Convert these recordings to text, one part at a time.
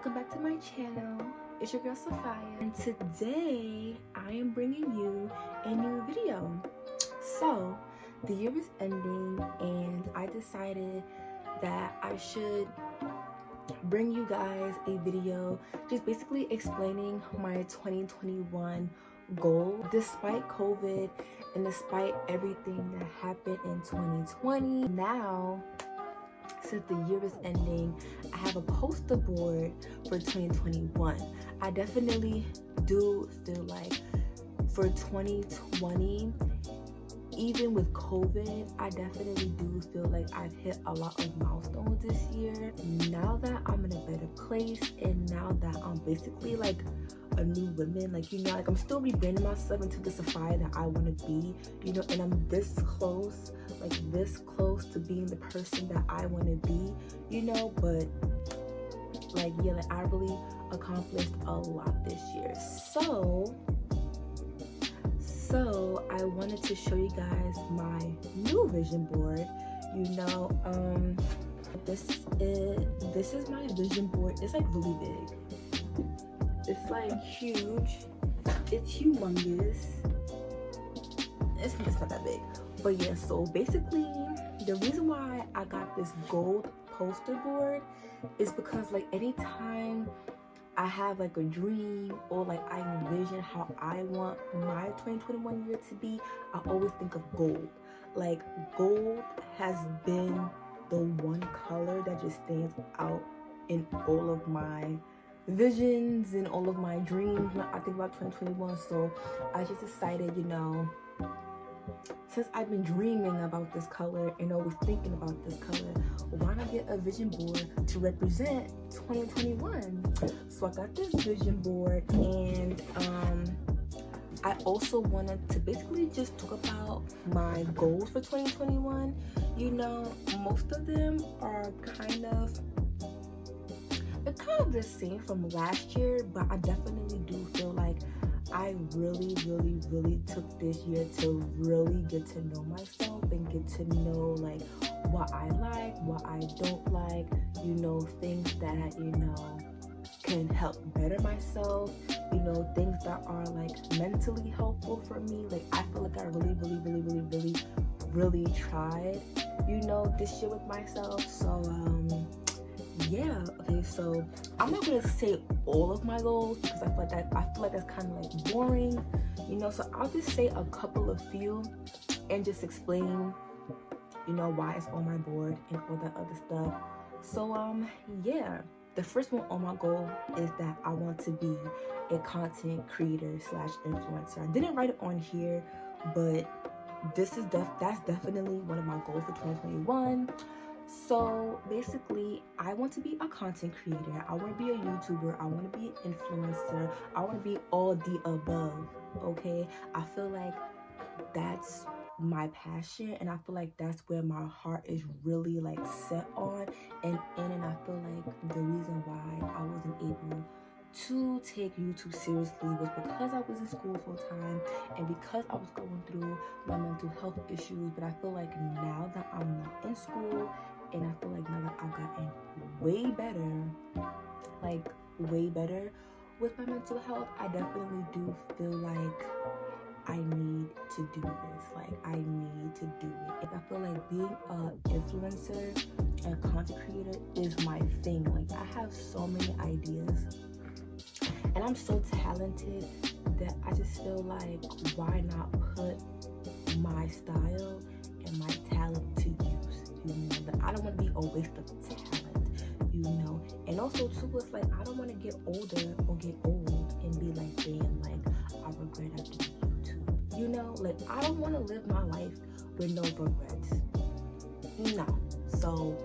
welcome back to my channel. It's your girl Sophia, and today I am bringing you a new video. So the year is ending and I decided that I should bring you guys a video just basically explaining my 2021 goal. Despite COVID and despite everything that happened in 2020, now since the year is ending, I have a poster board for 2021. I definitely do feel like for 2020, even with COVID, I definitely do feel like I've hit a lot of milestones this year. Now that I'm in a better place and now that I'm basically like a new woman, like, you know, like I'm still rebranding myself into the Sophia that I want to be, you know, and I'm this close, like this close to being the person that I want to be, you know, but like, yeah, like I really accomplished a lot this year. So I wanted to show you guys my new vision board. You know, this is it. This is my vision board. It's like really big. It's like huge. It's humongous. It's not that big. But yeah, so basically the reason why I got this gold poster board is because like anytime I have like a dream or like I envision how I want my 2021 year to be, I always think of gold. Like gold has been the one color that just stands out in all of my visions and all of my dreams when I think about 2021. So I just decided, you know, since I've been dreaming about this color and always thinking about this color, why not get a vision board to represent 2021? So I got this vision board, and I also wanted to basically just talk about my goals for 2021. You know, most of them are kind of the same from last year, but I definitely do feel like I really took this year to really get to know myself and get to know like what I like, what I don't like, you know, things that, you know, can help better myself, you know, things that are like mentally helpful for me. Like I feel like I really tried, you know, this year with myself. So yeah, okay, so I'm not gonna say all of my goals because I feel like that's kind of like boring, you know, so I'll just say a couple of few and just explain, you know, why it's on my board and all that other stuff. So yeah, the first one on my goal is that I want to be a content creator slash influencer. I didn't write it on here, but this is that's definitely one of my goals for 2021. So basically, I want to be a content creator. I want to be a YouTuber. I want to be an influencer. I want to be all the above, okay? I feel like that's my passion, and I feel like that's where my heart is really like set on and I feel like the reason why I wasn't able to take YouTube seriously was because I was in school full time and because I was going through my mental health issues. But I feel like now that I'm not in school, and I feel like now that I've gotten way better with my mental health, I definitely do feel like I need to do this. Like I need to do it. I feel like being an influencer and content creator is my thing. Like I have so many ideas and I'm so talented that I just feel like why not put my style and my talent to use, you know, that I don't want to be a waste of talent, you know. And also too, it's like I don't want to get older or get old and be like, damn, like I regret after YouTube, you know. Like I don't want to live my life with no regrets, no. So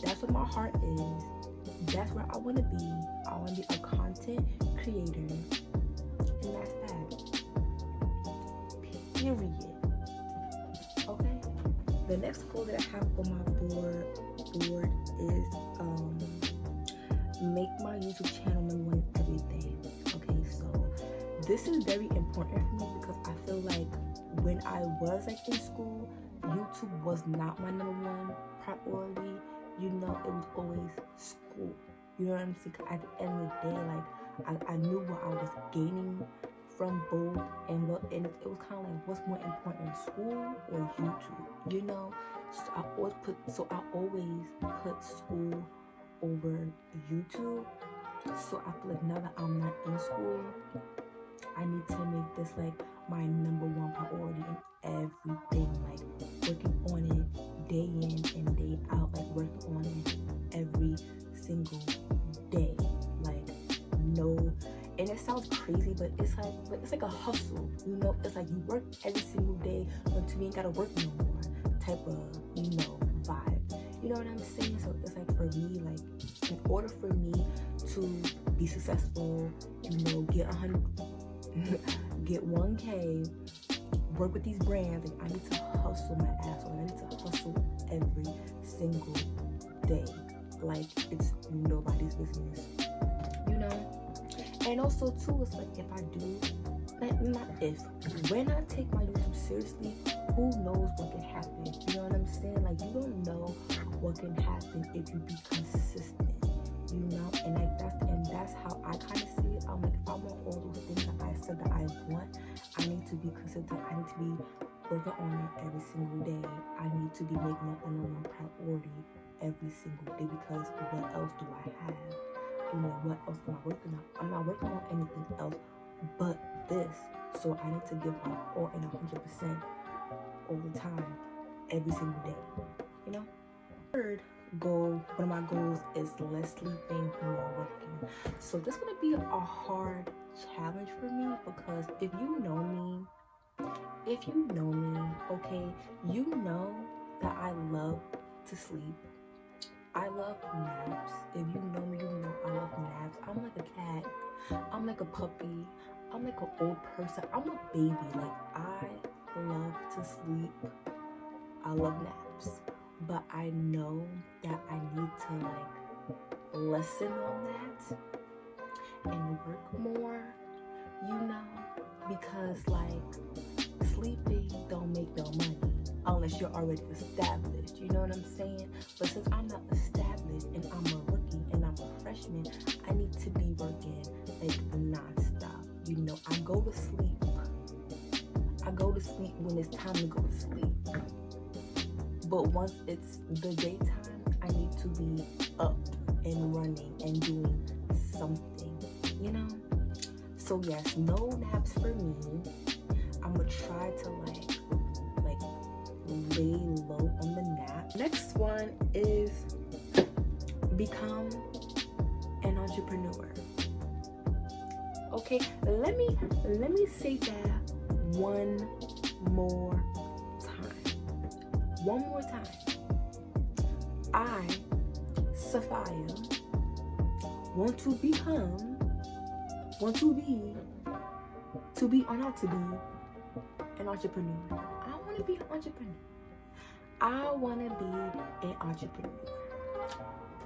that's what my heart is. That's where I want to be. I want to be a content creator, and that's that, period. Okay, the next goal that I have on my board is make my YouTube channel number one everything. Okay, so this is very important for me because I feel like when I was like in school, YouTube was not my number one priority. You know, it was always school. You know what I'm saying? 'Cause at the end of the day, like I knew what I was gaining from both, and it was kind of like, what's more important, school or YouTube? You know, so I always put school over YouTube. So I feel like now that I'm not in school, I need to make this like my #1 priority in everything, like working on it day in and day out, like working on it every single day, like no. And it sounds crazy, but it's like a hustle, you know. It's like you work every single day until you ain't gotta work no more, type of, you know, vibe. You know what I'm saying? So it's like, for me, like, in order for me to be successful, you know, get 1K, work with these brands, like, I need to hustle my ass off. I need to hustle every single day, like it's nobody's business, you know. And also too, it's like, if I do, like, not if, when I take my YouTube seriously, who knows what can happen? You know what I'm saying? Like, you don't know what can happen if you be consistent, you know. And like that's how I kind of see it. I'm like, if I want all those things that I said that I want, I need to be consistent. I need to be working on it every single day. I need to be making it a #1 priority every single day, because what else do I have? You know, what else am I working on? I'm not working on anything else but this. So I need to give my all and 100% all the time, every single day, you know. Third goal, one of my goals, is less sleeping, more working. So this is gonna be a hard challenge for me, because if you know me, okay, you know that I love to sleep. I love naps. If you know me, you know I love naps. I'm like a cat. I'm like a puppy. I'm like an old person. I'm a baby. Like, I love to sleep. I love naps. But I know that I need to, like, lessen on that and work more, you know, because, like, sleeping don't make no money unless you're already established, you know what I'm saying? But since I'm not established and I'm a rookie and I'm a freshman, I need to be working like non-stop. You know, I go to sleep when it's time to go to sleep. But once it's the daytime, I need to be up and running and doing something, you know? So yes, no naps for me. I'm gonna try to like lay low on the nap. Next one is become an entrepreneur. Okay, let me say that one more time. I, Sophia, want to be or not to be an entrepreneur. I want to be an entrepreneur. I want to be an entrepreneur.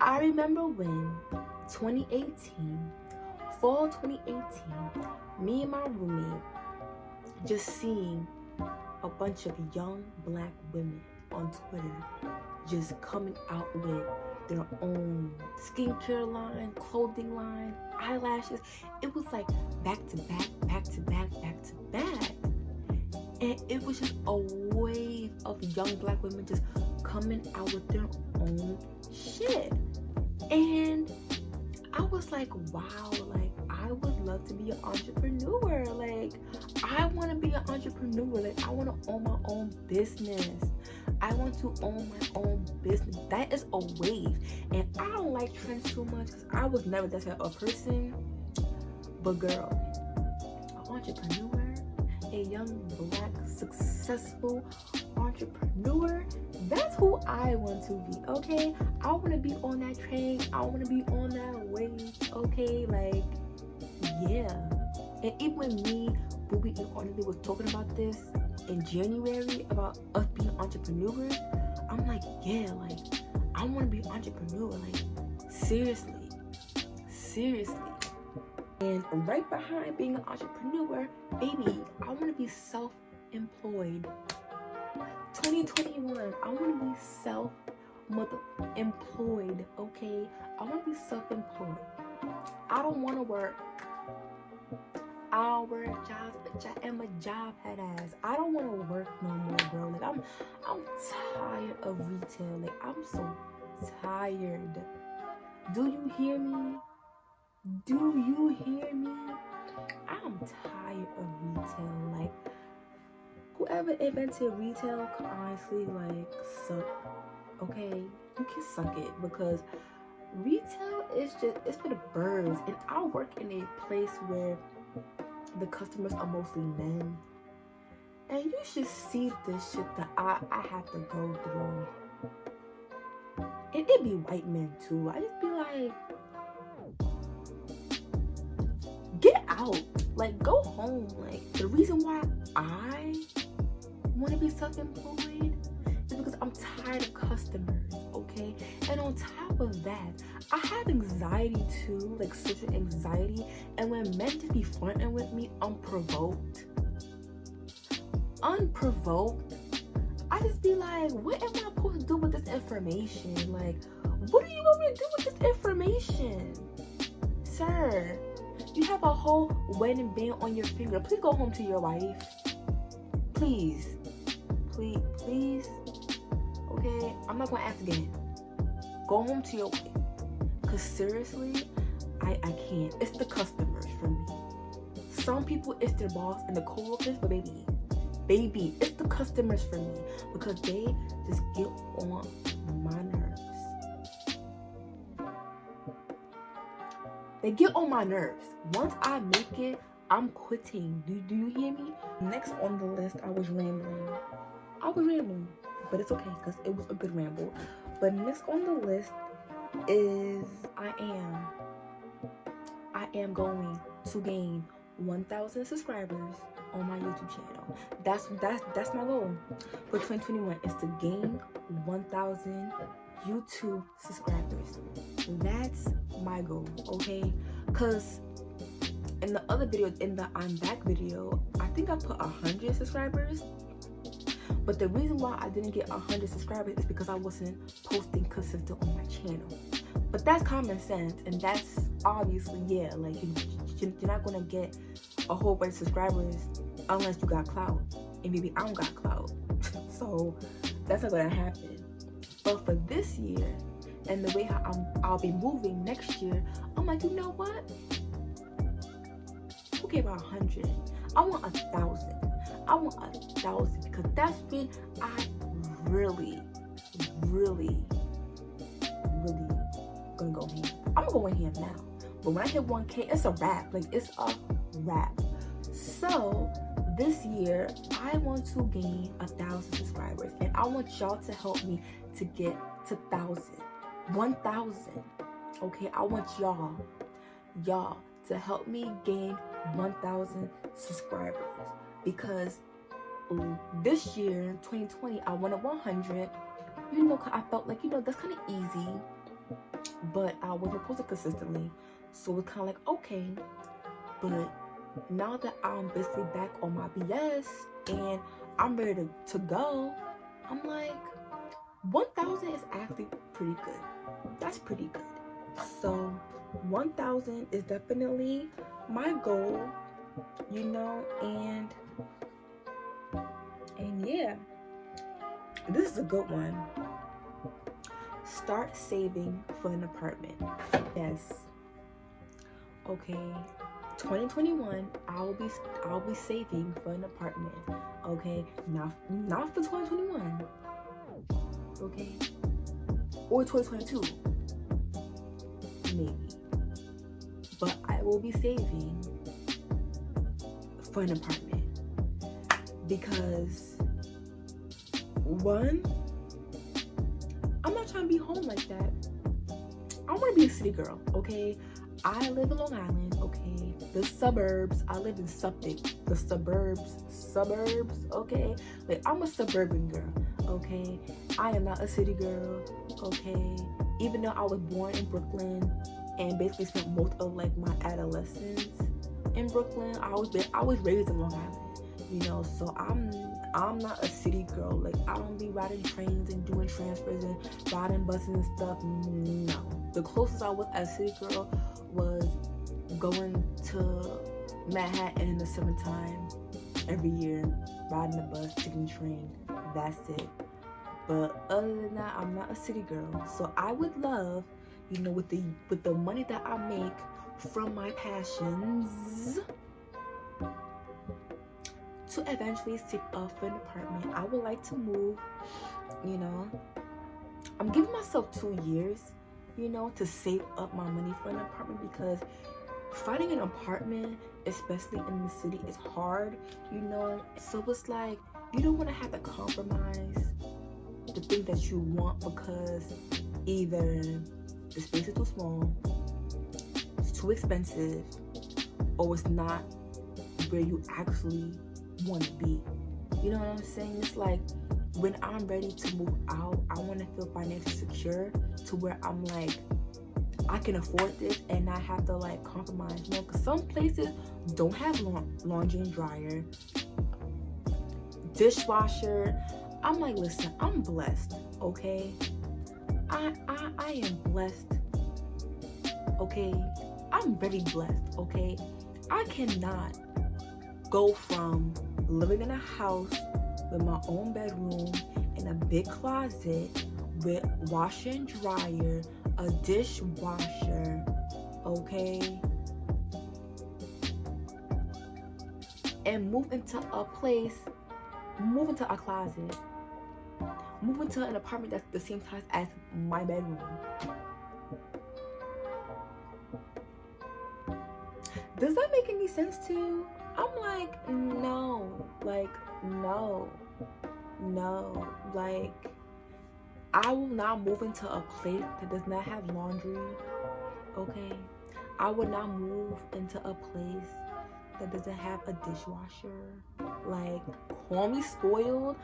I remember when fall 2018, me and my roommate just seeing a bunch of young Black women on Twitter just coming out with their own skincare line, clothing line, eyelashes. It was like back to back. And it was just a wave of young Black women just coming out with their own shit. And I was like, wow, like, I would love to be an entrepreneur. Like, I want to be an entrepreneur. Like, I want to own my own business. I want to own my own business. That is a wave. And I don't like trends too much because I was never that type of person. But girl, an entrepreneur, a young Black successful entrepreneur, that's who I want to be, okay? I want to be on that train. I want to be on that wave, okay? Like, yeah. And even when me, Booby, and Arnold was talking about this in January, about us being entrepreneurs, I'm like, yeah, like, I want to be an entrepreneur. Like, seriously. And right behind being an entrepreneur, baby, I want to be self-employed. 2021, I want to be mother employed, okay? I want to be self-employed. I don't want to work hour jobs, bitch. I am a job head ass. I don't want to work no more, bro. Like I'm tired of retail. Like I'm so tired. Do you hear me? Do you hear me? I'm tired of retail. Like whoever invented retail could honestly like suck. Okay, you can suck it, because retail is it's for the birds, and I work in a place where the customers are mostly men, and you should see this shit that I have to go through. And it be white men too. I just be like, get out, like go home. Like the reason why I want to be self-employed is because I'm tired of customers, okay? And on top of that, I have anxiety too, like social anxiety. And when men just be fronting with me unprovoked, I just be like, what am I supposed to do with this information? Like, what are you going to do with this information? Sir, you have a whole wedding band on your finger. Please go home to your wife. Please. Okay, I'm not going to ask again. Go home to your wife. Because seriously, I can't. It's the customers for me. Some people, it's their boss and the co-workers, but baby, it's the customers for me, because they just get on my nerves. They get on my nerves. Once I make it, I'm quitting. Do you hear me? Next on the list, I was rambling, but it's okay because it was a good ramble. But next on the list is I am going to gain 1,000 subscribers on my YouTube channel. That's my goal for 2021, is to gain 1,000 YouTube subscribers. That's my goal, okay? Because in the other video, in the I'm back video, I think I put 100 subscribers. But the reason why I didn't get 100 subscribers is because I wasn't posting consistent on my channel. But that's common sense, and that's obviously, yeah, like you're not gonna get a whole bunch of subscribers unless you got clout, and maybe I don't got clout. So that's not gonna happen. But for this year, and the way how I'll be moving next year, I'm like, you know what? Okay, about 100. I want 1,000. I want 1,000, because that's when I really gonna go ham. I'm gonna go in ham now. But when I hit 1K, it's a wrap. Like, it's a wrap. So this year, I want to gain 1,000 subscribers, and I want y'all to help me to get to 1,000. Okay, I want y'all to help me gain 1,000 subscribers, because this year, 2020, I wanted 100. You know, I felt like, you know, that's kind of easy, but I wasn't posting consistently, so it's kind of like, okay. But now that I'm basically back on my BS and I'm ready to go, I'm like, 1,000 is actually pretty good. That's pretty good. So 1,000 is definitely my goal, you know, and yeah, this is a good one. Start saving for an apartment. Yes. Okay. 2021, I'll be saving for an apartment. Okay, not for 2021. Okay, or 2022, maybe. But I will be saving for an apartment, because one, I'm not trying to be home like that. I want to be a city girl. Okay, I live in Long Island. Okay, the suburbs. I live in Suffolk. The suburbs. Okay, like I'm a suburban girl. Okay, I am not a city girl. Okay, even though I was born in Brooklyn and basically spent most of like my adolescence in Brooklyn, I was raised in Long Island. You know, so I'm not a city girl. Like, I don't be riding trains and doing transfers and riding buses and stuff. No. The closest I was as a city girl was going to Manhattan in the summertime every year, riding the bus, taking the train. That's it. But other than that, I'm not a city girl. So I would love, you know, with the money that I make from my passions, to eventually save up for an apartment. I would like to move, you know. I'm giving myself 2 years, you know, to save up my money for an apartment, because finding an apartment, especially in the city, is hard, you know. So it's like, you don't want to have to compromise the thing that you want because either the space is too small, it's too expensive, or it's not where you actually want to be. You know what I'm saying? It's like, when I'm ready to move out, I want to feel financially secure to where I'm like, I can afford this and not have to like compromise, you know, because some places don't have laundry and dryer, dishwasher. I'm like, listen, I'm blessed, okay? I am blessed, okay? I'm very blessed, okay? I cannot go from living in a house with my own bedroom and a big closet with washer and dryer, a dishwasher, okay, and move into a place, move into a closet, move into an apartment that's the same size as my bedroom. Does that make any sense to you? I'm like, no, like, no, like, I will not move into a place that does not have laundry, okay? I would not move into a place that doesn't have a dishwasher. Like, call me spoiled,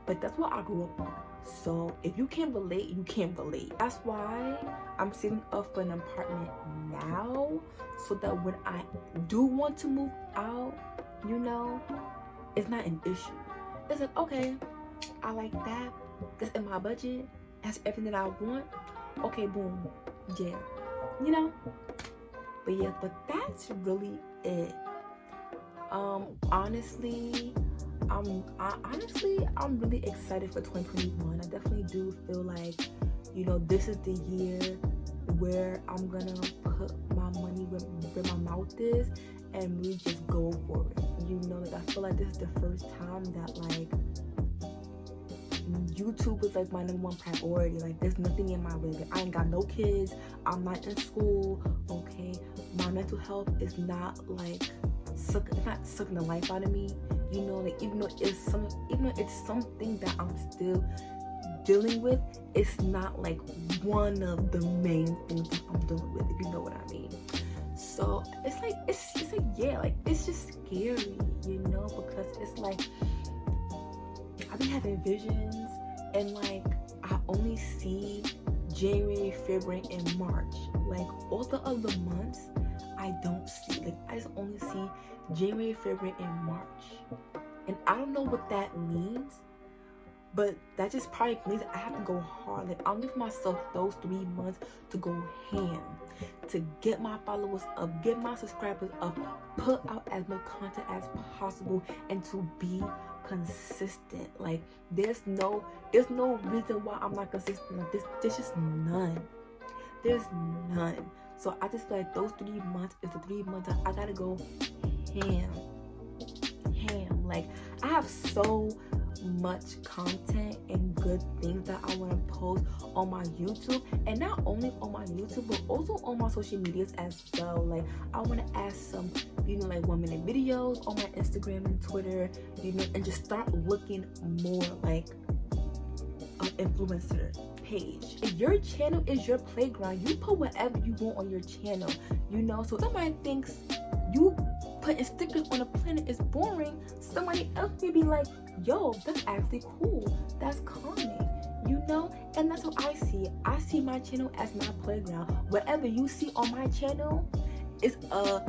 but that's what I grew up on. So if you can't relate, you can't relate. That's why I'm saving up for an apartment now, so that when I do want to move out, you know, it's not an issue. It's like, okay, I like that. That's in my budget. That's everything that I want. Okay, boom. Yeah. You know? But yeah, but that's really it. Honestly, I'm really excited for 2021. I definitely do feel like, you know, this is the year where I'm gonna put my money where my mouth is and really just go for it. You know, like, I feel like this is the first time that like YouTube was like my #1 priority. Like, there's nothing in my way. Like, I ain't got no kids. I'm not in school. Okay, my mental health is not like it's not sucking the life out of me. You know, like, even though it's something that I'm still dealing with, it's not like one of the main things that I'm dealing with, if you know what I mean. So it's like yeah, like, it's just scary, you know, because it's like I've been having visions and like I only see January, February, and March. Like, all the other months I don't see. Like, I just only see January, February, and March. And I don't know what that means, but that just probably means I have to go hard. Like, I'll give myself those 3 months to go ham, to get my followers up, get my subscribers up, put out as much content as possible, and to be consistent. Like, there's no reason why I'm not consistent. Like, there's just none. There's none. So I just feel like those 3 months is the 3 months that I gotta go ham. Like, I have so much content and good things that I want to post on my YouTube, and not only on my YouTube but also on my social medias as well. Like, I want to add some, you know, like 1-minute videos on my Instagram and Twitter, you know, and just start looking more like an influencer page. If your channel is your playground, you put whatever you want on your channel, you know. So somebody thinks you putting stickers on a planet is boring, somebody else may be like, yo, that's actually cool, that's calming, you know. And that's what I see. I see my channel as my playground. Whatever you see on my channel is a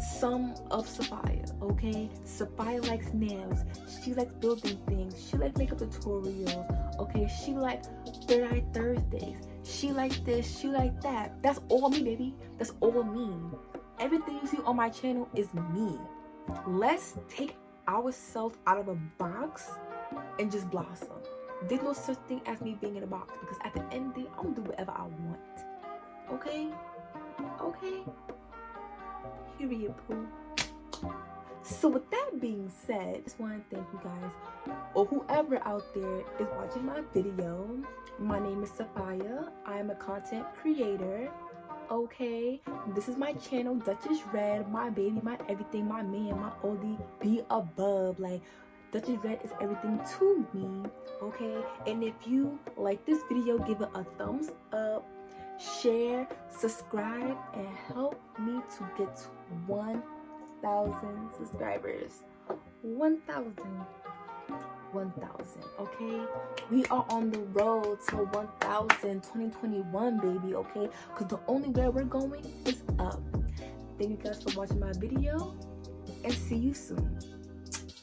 some of Sophia, okay? Sophia likes nails. She likes building things. She likes makeup tutorials, okay? She likes Third Eye Thursdays. She like this, she like that. That's all me, baby. That's all me. Everything you see on my channel is me. Let's take ourselves out of a box and just blossom. There's no such thing as me being in a box, because at the end of the day, I'm gonna do whatever I want. Okay? Okay? Period, poo. So with that being said, I just want to thank you guys, or whoever out there is watching my video. My name is Sophia. I am a content creator. Okay, this is my channel, Dutchessred, my baby, my everything, my man, my oldie, the above. Like, Dutchessred is everything to me. Okay, and if you like this video, give it a thumbs up, share, subscribe, and help me to get to 1,000 subscribers. 1,000, okay? We are on the road to 1,000, 2021, baby, okay? Because the only way we're going is up. Thank you guys for watching my video, and see you soon.